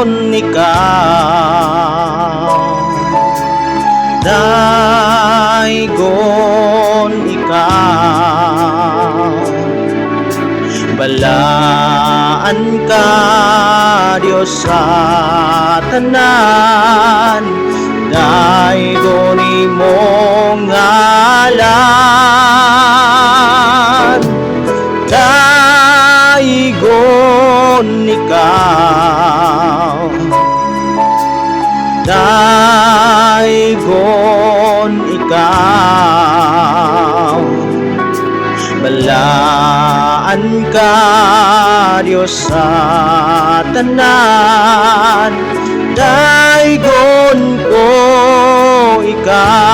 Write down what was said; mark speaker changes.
Speaker 1: Daygon ikaw, daygon ikaw, balaan ka Dios sa tanan, daygon imong ngalan, daygon ikaw, daygon ikaw, balaan ka Dios sa tanan, daygon ko ikaw.